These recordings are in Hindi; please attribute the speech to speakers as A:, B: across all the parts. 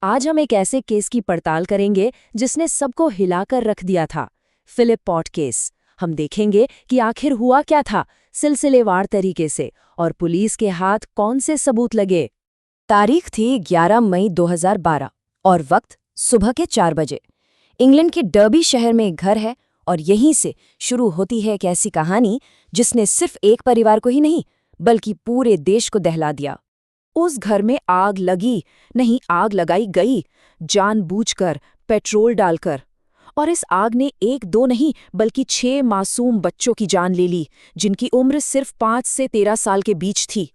A: आज हम एक ऐसे केस की पड़ताल करेंगे जिसने सबको हिलाकर रख दिया था, फिलिप पॉट केस। हम देखेंगे कि आखिर हुआ क्या था, सिलसिलेवार तरीके से, और पुलिस के हाथ कौन से सबूत लगे। तारीख थी 11 मई 2012 और वक्त सुबह के 4 बजे। इंग्लैंड के डर्बी शहर में एक घर है और यहीं से शुरू होती है एक ऐसी कहानी जिसने सिर्फ एक परिवार को ही नहीं बल्कि पूरे देश को दहला दिया। उस घर में आग लगी, नहीं आग लगाई गई, जानबूझकर, पेट्रोल डालकर। और इस आग ने एक दो नहीं बल्कि 6 मासूम बच्चों की जान ले ली, जिनकी उम्र सिर्फ 5 से 13 साल के बीच थी।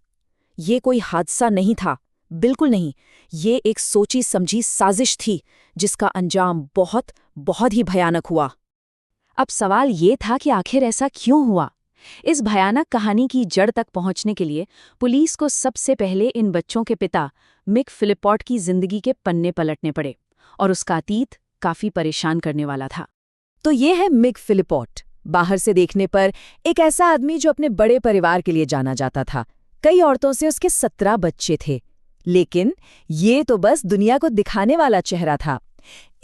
A: ये कोई हादसा नहीं था, बिल्कुल नहीं। ये एक सोची समझी साजिश थी जिसका अंजाम बहुत बहुत ही भयानक हुआ। अब सवाल ये था कि आखिर ऐसा क्यों हुआ। इस भयानक कहानी की जड़ तक पहुंचने के लिए पुलिस को सबसे पहले इन बच्चों के पिता मिक फिलिपॉट की जिंदगी के पन्ने पलटने पड़े, और उसका अतीत काफी परेशान करने वाला था। तो ये है मिक फिलिपॉट, बाहर से देखने पर एक ऐसा आदमी जो अपने बड़े परिवार के लिए जाना जाता था। कई औरतों से उसके 17 बच्चे थे, लेकिन ये तो बस दुनिया को दिखाने वाला चेहरा था।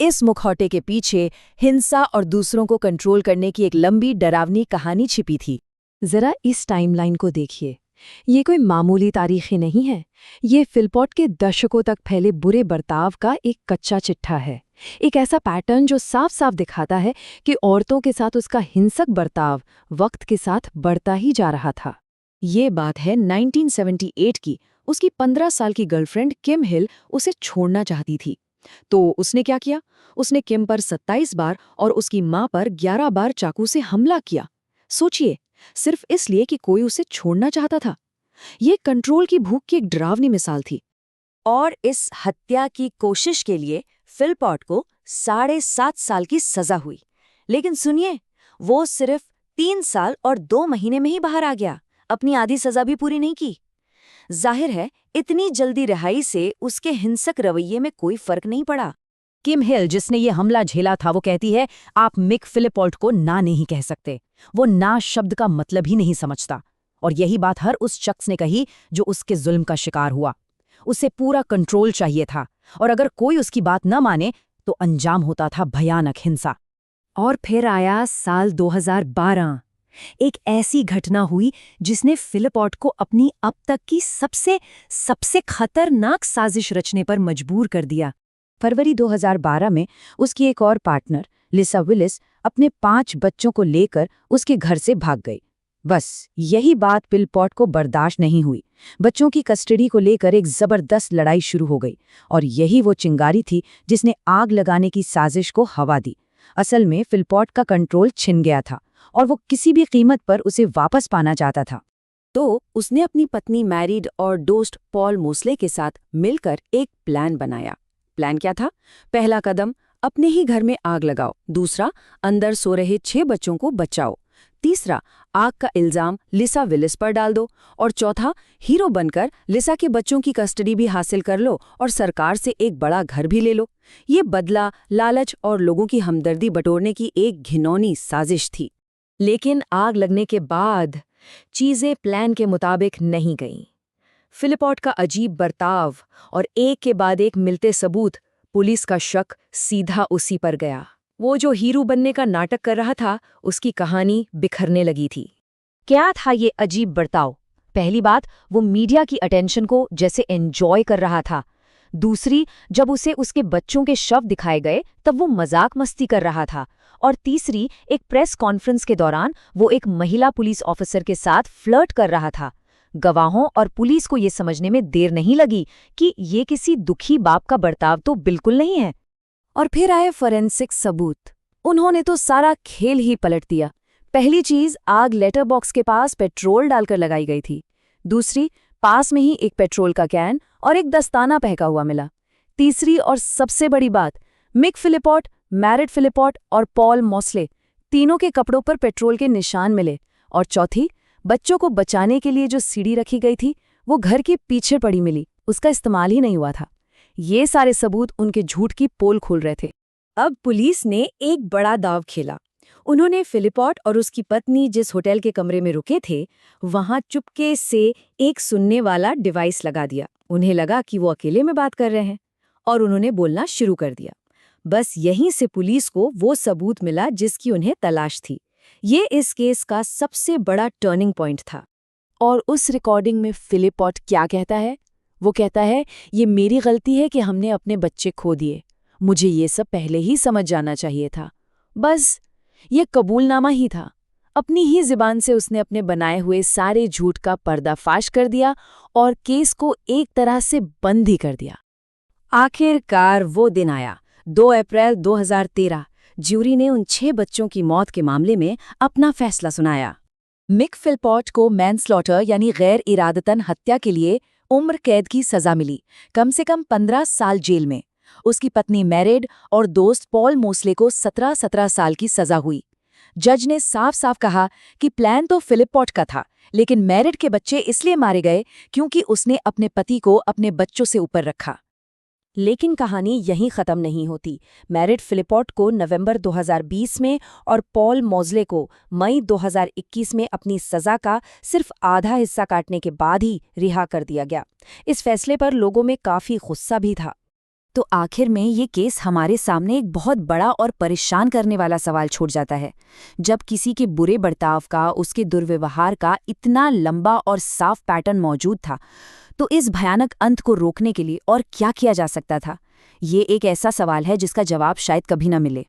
A: इस मुखौटे के पीछे हिंसा और दूसरों को कंट्रोल करने की एक लंबी डरावनी कहानी छिपी थी। जरा इस टाइमलाइन को देखिए। ये कोई मामूली तारीख ही नहीं है, ये फिलिपॉट के दशकों तक फैले बुरे बर्ताव का एक कच्चा चिट्ठा है। एक ऐसा पैटर्न जो साफ साफ दिखाता है कि औरतों के साथ उसका हिंसक बर्ताव वक्त के साथ बढ़ता ही जा रहा था। ये बात है 1978 की। उसकी 15 साल की गर्लफ्रेंड किम हिल उसे छोड़ना चाहती थी। तो उसने क्या किया? उसने किम पर 27 बार और उसकी मां पर 11 बार चाकू से हमला किया। सोचिए, सिर्फ इसलिए कि कोई उसे छोड़ना चाहता था। ये कंट्रोल की भूख की एक डरावनी मिसाल थी। और इस हत्या की कोशिश के लिए फिलिपॉट को 7.5 साल की सजा हुई। लेकिन सुनिए, वो सिर्फ 3 साल और 2 महीने में ही बाहर आ गया, अपनी आधी सजा भी पूरी नहीं की। जाहिर है, इतनी जल्दी रिहाई से उसके हिंसक रवैये में कोई फर्क नहीं पड़ा। किम हिल, जिसने ये हमला झेला था, वो कहती है, आप मिक फिलिपॉट को ना नहीं कह सकते। वो ना शब्द का मतलब ही नहीं समझता। और यही बात हर उस शख्स ने कही जो उसके जुल्म का शिकार हुआ। उसे पूरा कंट्रोल चाहिए था, और अगर कोई उसकी बात न माने तो अंजाम होता था भयानक हिंसा। और फिर आया साल 2012। एक ऐसी घटना हुई जिसने फिलिपॉट को अपनी अब तक की सबसे खतरनाक साजिश रचने पर मजबूर कर दिया। फरवरी 2012 में उसकी एक और पार्टनर लिसा विलिस अपने 5 बच्चों को लेकर उसके घर से भाग गई। बस यही बात फिलिपॉट को बर्दाश्त नहीं हुई। बच्चों की कस्टडी को लेकर एक जबरदस्त लड़ाई शुरू हो गई, और यही वो चिंगारी थी जिसने आग लगाने की साजिश को हवा दी। असल में फिलिपॉट का कंट्रोल छिन गया था और वो किसी भी कीमत पर उसे वापस पाना चाहता था। तो उसने अपनी पत्नी मैरिड और दोस्त पॉल मोस्ले के साथ मिलकर एक प्लान बनाया। प्लान क्या था? पहला कदम, अपने ही घर में आग लगाओ। दूसरा, अंदर सो रहे 6 बच्चों को बचाओ। तीसरा, आग का इल्जाम लिसा विलिस पर डाल दो। और चौथा, हीरो बनकर लिसा के बच्चों की कस्टडी भी हासिल कर लो और सरकार से एक बड़ा घर भी ले लो। ये बदला, लालच और लोगों की हमदर्दी बटोरने की एक घिनौनी साजिश थी। लेकिन आग लगने के बाद चीजें प्लान के मुताबिक नहीं गईं। फिलिपॉट का अजीब बर्ताव और एक के बाद एक मिलते सबूत, पुलिस का शक सीधा उसी पर गया। वो जो हीरो बनने का नाटक कर रहा था, उसकी कहानी बिखरने लगी थी। क्या था ये अजीब बर्ताव? पहली बात, वो मीडिया की अटेंशन को जैसे एंजॉय कर रहा था। दूसरी, जब उसे उसके बच्चों के शव दिखाए गए तब वो मजाक मस्ती कर रहा था। और तीसरी, एक प्रेस कॉन्फ्रेंस के दौरान वो एक महिला पुलिस ऑफिसर के साथ फ्लर्ट कर रहा था। गवाहों और पुलिस को ये समझने में देर नहीं लगी कि ये किसी दुखी बाप का बर्ताव तो बिल्कुल नहीं है। और फिर आए फोरेंसिक सबूत। उन्होंने तो सारा खेल ही पलट दिया। पहली चीज, आग लेटर बॉक्स के पास पेट्रोल डालकर लगाई गई थी। दूसरी, पास में ही एक पेट्रोल का कैन और एक दस्ताना फेंका हुआ मिला। तीसरी और सबसे बड़ी बात, मिक फिलिपॉट, मैरिड फिलिपॉट और पॉल मोस्ले, तीनों के कपड़ों पर पेट्रोल के निशान मिले। और चौथी, बच्चों को बचाने के लिए जो सीढ़ी रखी गई थी वो घर के पीछे पड़ी मिली, उसका इस्तेमाल ही नहीं हुआ था। ये सारे सबूत उनके झूठ की पोल खोल रहे थे। अब पुलिस ने एक बड़ा दांव खेला। उन्होंने फिलिपॉट और उसकी पत्नी जिस होटल के कमरे में रुके थे, वहां चुपके से एक सुनने वाला डिवाइस लगा दिया। उन्हें लगा कि वो अकेले में बात कर रहे हैं।
B: और उन्होंने बोलना शुरू कर दिया। बस यहीं से पुलिस को वो सबूत मिला जिसकी उन्हें तलाश थी। ये इस केस का सबसे बड़ा टर्निंग पॉइंट था।
A: और उस रिकॉर्डिंग में फिलिप पॉट क्या कहता है? वो कहता है, ये मेरी गलती है कि हमने अपने बच्चे खो दिए। मुझे ये सब पहले ही समझ जाना चाहिए था। बस ये कबूलनामा ही था। अपनी ही ज़ुबान से उसने अपने बनाए हुए सारे झूठ का पर्दाफाश कर दिया और केस को एक तरह से बंद ही कर दिया।
B: आखिरकार वो दिन आया, 2 अप्रैल 2013। ज्यूरी ने उन 6 बच्चों की मौत के मामले में अपना फैसला सुनाया।
A: मिक फिलपॉट को मैनस्लॉटर यानी गैर इरादतन हत्या के लिए उम्र कैद की सजा मिली, कम से कम 15 साल जेल में। उसकी पत्नी मैरिड और दोस्त पॉल मोस्ले को 17 साल की सजा हुई। जज ने साफ साफ कहा कि प्लान तो फिलिपॉट का था, लेकिन मैरिड के बच्चे इसलिए मारे गए क्योंकि उसने अपने पति को अपने बच्चों से ऊपर रखा। लेकिन कहानी यहीं खत्म नहीं होती। मैरिड फिलिपॉट को नवंबर 2020 में और पॉल मोज़ले को मई 2021 में अपनी सजा का सिर्फ आधा हिस्सा काटने के बाद ही रिहा कर दिया गया। इस फैसले पर लोगों में काफी गुस्सा भी था।
B: तो आखिर में ये केस हमारे सामने एक बहुत बड़ा और परेशान करने वाला सवाल छोड़ जाता है। जब किसी के बुरे बर्ताव का, उसके दुर्व्यवहार का इतना लंबा और साफ पैटर्न मौजूद था, तो इस भयानक अंत को रोकने के लिए और क्या किया जा सकता था? ये एक ऐसा सवाल है जिसका जवाब शायद कभी न मिले।